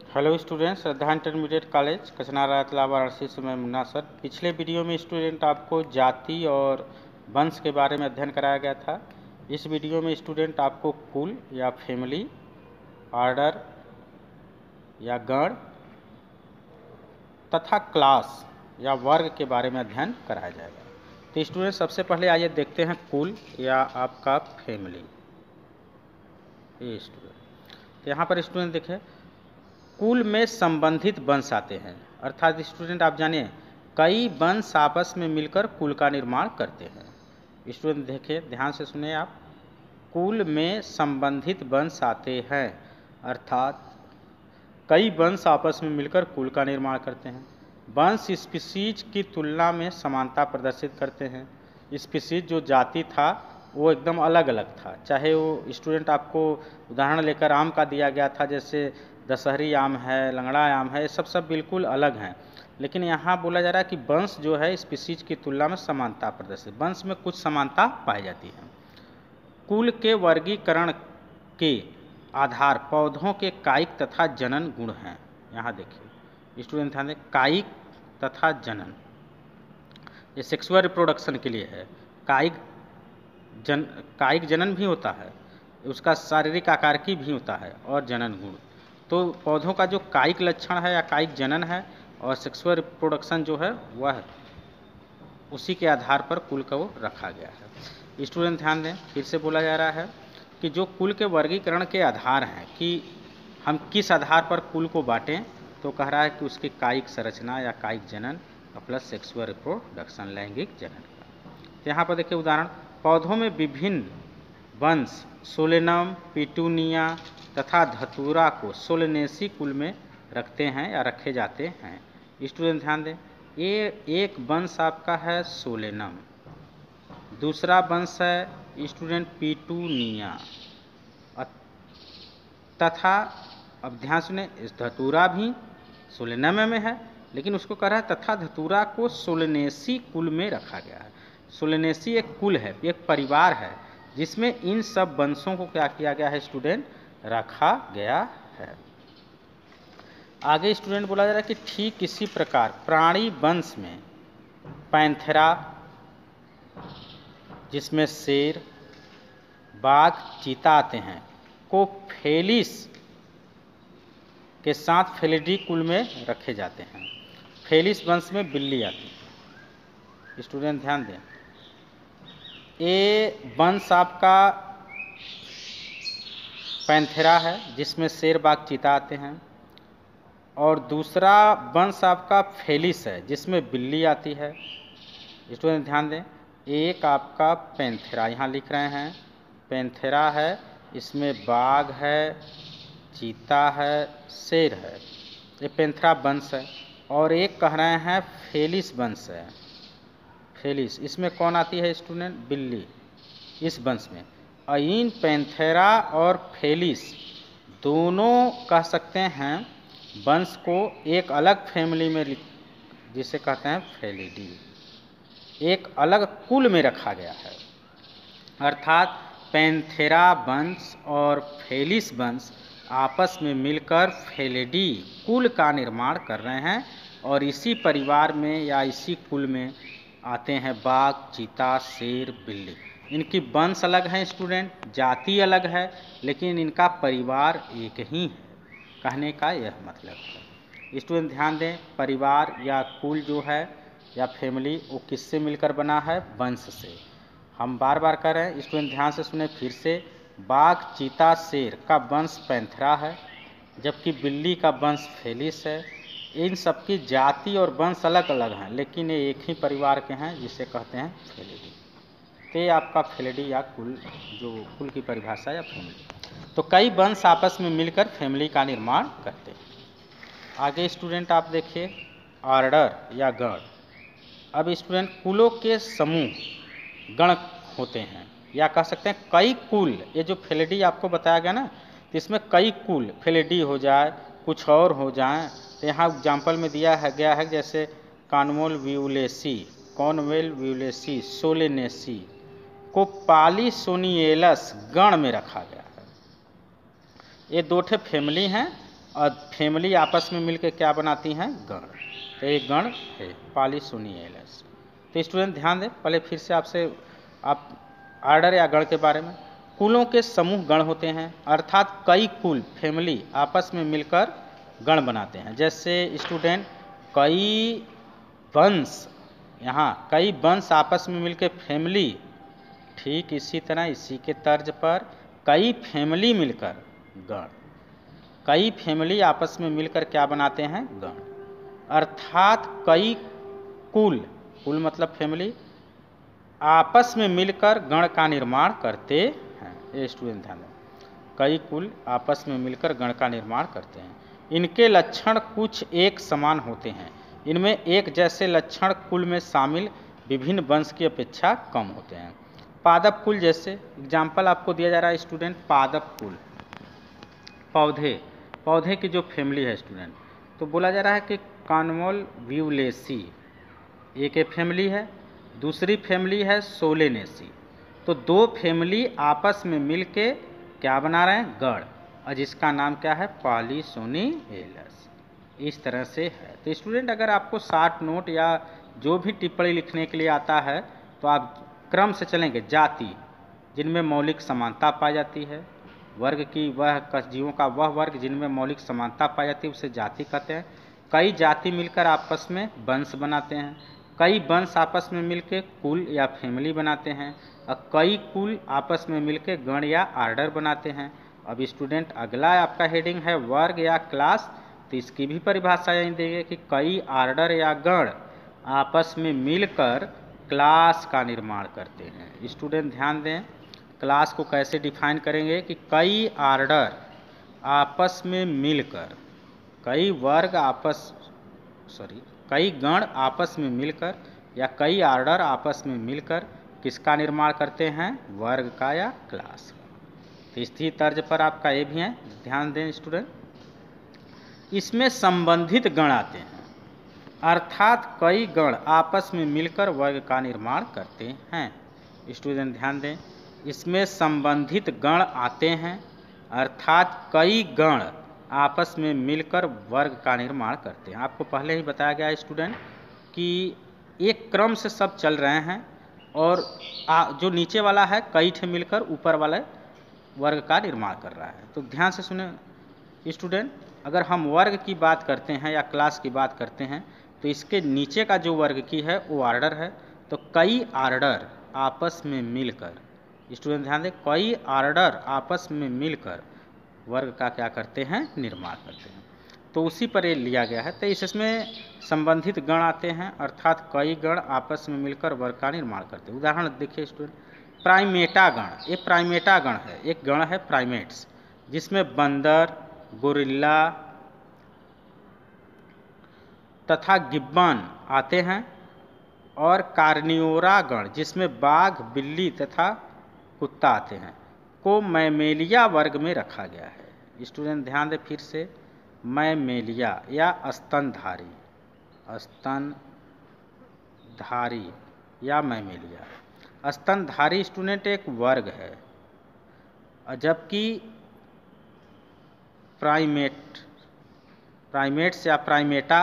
Hello students, श्रद्धा intermediate college Kachnara इतला वाराणसी से मैं मुन्ना सर। पिछले वीडियो में स्टूडेंट आपको जाति और वंश के बारे में अध्ययन कराया गया था। इस वीडियो में स्टूडेंट आपको कुल या फैमिली, ऑर्डर या गण तथा क्लास या वर्ग के बारे में अध्ययन कराया जाएगा। तो स्टूडेंट सबसे पहले आइए देखते हैं कुल या आपका फैमिली। ये स्टूडेंट तो यहाँ पर स्टूडेंट देखें, कुल में संबंधित वंश आते हैं। अर्थात स्टूडेंट आप जानिए कई वंश आपस में मिलकर कुल का निर्माण करते हैं। स्टूडेंट देखिए, ध्यान से सुने आप, कुल में संबंधित वंश आते हैं अर्थात कई वंश आपस में मिलकर कुल का निर्माण करते हैं। वंश स्पीशीज की तुलना में समानता प्रदर्शित करते हैं। स्पीशीज जो जाति था वो एकदम अलग अलग था, चाहे वो स्टूडेंट आपको उदाहरण लेकर आम का दिया गया था, जैसे दशहरी आम है, लंगड़ा आम है, ये सब बिल्कुल अलग हैं। लेकिन यहाँ बोला जा रहा है कि वंश जो है स्पीशीज की तुलना में समानता प्रदर्शित, वंश में कुछ समानता पाई जाती है। कुल के वर्गीकरण के आधार पौधों के कायिक तथा जनन गुण हैं। यहाँ देखिए स्टूडेंट ध्यान दें, कायिक तथा जनन, ये सेक्सुअल रिप्रोडक्शन के लिए है। कायिक जनन भी होता है, उसका शारीरिक आकार की भी होता है, और जनन गुण। तो पौधों का जो कायिक लक्षण है या कायिक जनन है और सेक्सुअल रिप्रोडक्शन जो है वह उसी के आधार पर कुल को रखा गया है। स्टूडेंट ध्यान दें, फिर से बोला जा रहा है कि जो कुल के वर्गीकरण के आधार हैं कि हम किस आधार पर कुल को बांटें, तो कह रहा है कि उसकी कायिक संरचना या कायिक जनन प्लस सेक्सुअल रिप्रोडक्शन, लैंगिक जनन का। तो यहाँ पर देखिए उदाहरण, पौधों में विभिन्न वंश सोलेनम, पिटूनिया तथा धतूरा को सोलेनेसी कुल में रखते हैं या रखे जाते हैं। स्टूडेंट ध्यान दें, ये एक वंश आपका है सोलेनम, दूसरा वंश है स्टूडेंट पिटूनिया, तथा अब ध्यान सुने, इस धतूरा भी सोलेनम में है, लेकिन उसको कह रहा है तथा धतूरा को सोलेनेसी कुल में रखा गया है। सोलेनेसी एक कुल है, एक परिवार है जिसमें इन सब वंशों को क्या किया गया है स्टूडेंट, रखा गया है। आगे स्टूडेंट बोला जा रहा है कि ठीक इसी प्रकार प्राणी वंश में पैंथेरा, जिसमें शेर, बाघ, चीता आते हैं, को फेलिस के साथ फेलिडी कुल में रखे जाते हैं। फेलिस वंश में बिल्ली आती है। स्टूडेंट ध्यान दें, ये वंश आपका पैंथेरा है जिसमें शेर, बाघ, चीता आते हैं, और दूसरा वंश आपका फेलिस है जिसमें बिल्ली आती है। स्टूडेंट ध्यान दें, एक आपका पैंथेरा, यहाँ लिख रहे हैं पैंथेरा है, इसमें बाघ है, चीता है, शेर है, ये पैंथेरा वंश है। और एक कह रहे हैं फेलिस वंश है, फेलिस, इसमें कौन आती है स्टूडेंट, बिल्ली, इस वंश में। इन पैंथेरा और फेलिस दोनों कह सकते हैं वंश को एक अलग फैमिली में, जिसे कहते हैं फेलिडी, एक अलग कुल में रखा गया है। अर्थात पैंथेरा वंश और फेलिस वंश आपस में मिलकर फेलिडी कुल का निर्माण कर रहे हैं, और इसी परिवार में या इसी कुल में आते हैं बाघ, चीता, शेर, बिल्ली। इनकी वंश अलग है स्टूडेंट, जाति अलग है, लेकिन इनका परिवार एक ही है, कहने का यह मतलब है। स्टूडेंट ध्यान दें, परिवार या कुल जो है या फैमिली वो किससे मिलकर बना है, वंश से। हम बार बार कह रहे हैं, स्टूडेंट ध्यान से सुने फिर से, बाघ, चीता, शेर का वंश पैंथेरा है, जबकि बिल्ली का वंश फेलिस है। इन सबकी जाति और वंश अलग अलग हैं, लेकिन ये एक ही परिवार के हैं, जिसे कहते हैं फेलिडी। तो आपका फेलिडी या कुल, जो कुल की परिभाषा या फैमिली। तो कई वंश आपस में मिलकर फैमिली का निर्माण करते हैं। आगे स्टूडेंट आप देखिए ऑर्डर या गण। अब स्टूडेंट कुलों के समूह गण होते हैं, या कह सकते हैं कई कुल। ये जो फेलिडी आपको बताया गया ना, तो इसमें कई कुल, फेलिडी हो जाए, कुछ और हो जाए। तो यहाँ एग्जाम्पल में दिया है गया है, जैसे कॉनवेल व्यूलेसी, सोलेनेसी को पॉलीसोनियेलस गण में रखा गया है। ये दो ठे फैमिली हैं और फैमिली आपस में मिलकर क्या बनाती हैं? गण। तो एक गण है पॉलीसोनियल्स। तो स्टूडेंट ध्यान दें, पहले फिर से आपसे आप आर्डर या गण के बारे में। कुलों के समूह गण होते हैं, अर्थात कई कुल फैमिली आपस में मिलकर गण बनाते हैं। जैसे स्टूडेंट कई वंश, यहाँ कई वंश आपस में मिलकर फैमिली, ठीक इसी तरह इसी के तर्ज पर कई फैमिली मिलकर गण, कई फैमिली आपस में मिलकर क्या बनाते हैं? गण। अर्थात कई कुल, कुल मतलब फैमिली, आपस में मिलकर गण का निर्माण करते हैं। ये स्टूडेंट ध्यान दें, कई कुल आपस में मिलकर गण का निर्माण करते हैं। इनके लक्षण कुछ एक समान होते हैं। इनमें एक जैसे लक्षण कुल में शामिल विभिन्न वंश की अपेक्षा कम होते हैं। पादप कुल, जैसे एग्जाम्पल आपको दिया जा रहा है स्टूडेंट, पादप कुल पौधे, पौधे की जो फैमिली है स्टूडेंट, तो बोला जा रहा है कि कॉन्वोल्व्यूलेसी एक फैमिली है, दूसरी फैमिली है सोलेनेसी। तो दो फैमिली आपस में मिलके क्या बना रहे हैं? गण, और जिसका नाम क्या है? पॉलीसोनियल्स। इस तरह से है। तो स्टूडेंट अगर आपको शार्ट नोट या जो भी टिप्पणी लिखने के लिए आता है तो आप क्रम से चलेंगे। जाति, जिनमें मौलिक समानता पाई जाती है। वर्ग की वह जीवों का वह वर्ग जिनमें मौलिक समानता पाई जाती है उसे जाति कहते हैं। कई जाति मिलकर आपस में वंश बनाते हैं। कई वंश आपस में मिलकर कुल या फैमिली बनाते हैं, और कई कुल आपस में मिलकर गण या आर्डर बनाते हैं। अब स्टूडेंट अगला आपका हेडिंग है वर्ग या क्लास, तो इसकी भी परिभाषा यही देंगे कि कई आर्डर या गण आपस में मिलकर क्लास का निर्माण करते हैं। स्टूडेंट ध्यान दें, क्लास को कैसे डिफाइन करेंगे कि कई आर्डर आपस में मिलकर, कई वर्ग कई गण आपस में मिलकर या कई आर्डर आपस में मिलकर किसका निर्माण करते हैं? वर्ग का या क्लास का। तो इसी तर्ज पर आपका ये भी है, ध्यान दें स्टूडेंट। इसमें संबंधित गण आते हैं, अर्थात कई गण आपस में मिलकर वर्ग का निर्माण करते हैं। स्टूडेंट ध्यान दें, इसमें संबंधित गण आते हैं, अर्थात कई गण आपस में मिलकर वर्ग का निर्माण करते हैं। आपको पहले ही बताया गया स्टूडेंट कि एक क्रम से सब चल रहे हैं, और जो नीचे वाला है कई ठे मिलकर ऊपर वाले वर्ग का निर्माण कर रहा है। तो ध्यान से सुने स्टूडेंट, अगर हम वर्ग की बात करते हैं या क्लास की बात करते हैं तो इसके नीचे का जो वर्ग की है वो आर्डर है। तो कई आर्डर आपस में मिलकर, स्टूडेंट ध्यान दें, कई आर्डर आपस में मिलकर वर्ग का क्या करते हैं? निर्माण करते हैं। तो उसी पर ये लिया गया है। तो इसमें संबंधित गण आते हैं, अर्थात कई गण आपस में मिलकर वर्ग का निर्माण करते हैं। उदाहरण देखिए स्टूडेंट, प्राइमेटा गण। ये प्राइमेटा गण है, एक गण है प्राइमेट्स, जिसमें बंदर, गोरिल्ला तथा गिब्बन आते हैं। और कार्नियोरा गण, जिसमें बाघ, बिल्ली तथा कुत्ता आते हैं, को मैमेलिया वर्ग में रखा गया है। स्टूडेंट ध्यान दें फिर से, मैमेलिया या स्तनधारी, स्तनधारी या मैमेलिया। स्तनधारी स्टूडेंट एक वर्ग है, जबकि प्राइमेट्स या प्राइमेटा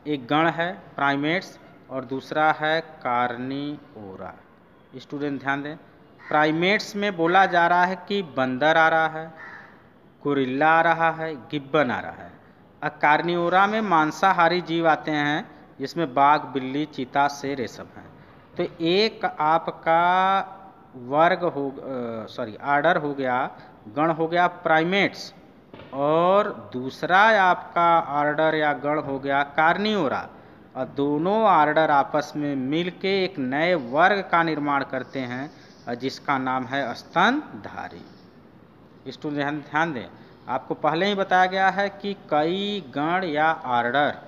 एक गण है प्राइमेट्स, और दूसरा है कार्निओरा। स्टूडेंट ध्यान दें, प्राइमेट्स में बोला जा रहा है कि बंदर आ रहा है, गोरिल्ला आ रहा है, गिब्बन आ रहा है। और कार्निओरा में मांसाहारी जीव आते हैं, जिसमें बाघ, बिल्ली, चीता, शेर ये सब हैं। तो एक आपका वर्ग हो आर्डर हो गया, गण हो गया प्राइमेट्स, और दूसरा आपका आर्डर या गण हो गया कार्निओरा, और दोनों आर्डर आपस में मिलके एक नए वर्ग का निर्माण करते हैं, जिसका नाम है स्तनधारी। स्टूडेंट ध्यान दें, आपको पहले ही बताया गया है कि कई गण या आर्डर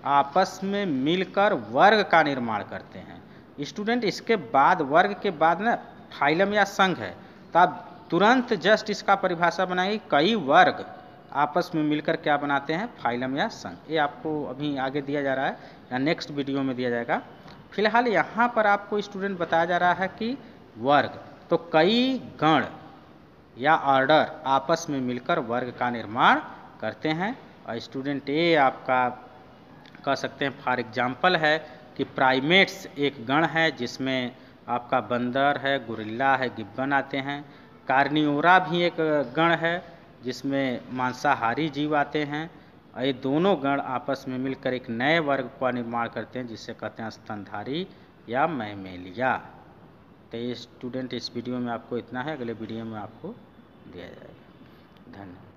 आपस में मिलकर वर्ग का निर्माण करते हैं। स्टूडेंट इसके बाद वर्ग के बाद ना फाइलम या संघ है, तो आप तुरंत जस्ट इसका परिभाषा बनाइए, कई वर्ग आपस में मिलकर क्या बनाते हैं? फाइलम या संघ। ये आपको अभी आगे दिया जा रहा है या नेक्स्ट वीडियो में दिया जाएगा। फिलहाल यहाँ पर आपको स्टूडेंट बताया जा रहा है कि वर्ग, तो कई गण या ऑर्डर आपस में मिलकर वर्ग का निर्माण करते हैं। और स्टूडेंट ए आपका कह सकते हैं फॉर एग्जाम्पल है कि प्राइमेट्स एक गण है जिसमें आपका बंदर है, गोरिल्ला है, गिब्बन आते हैं। कार्नियोरा भी एक गण है जिसमें मांसाहारी जीव आते हैं। और ये दोनों गण आपस में मिलकर एक नए वर्ग का निर्माण करते हैं जिसे कहते हैं स्तनधारी या मैमेलिया। तो ये स्टूडेंट इस वीडियो में आपको इतना है, अगले वीडियो में आपको दिया जाएगा। धन्यवाद।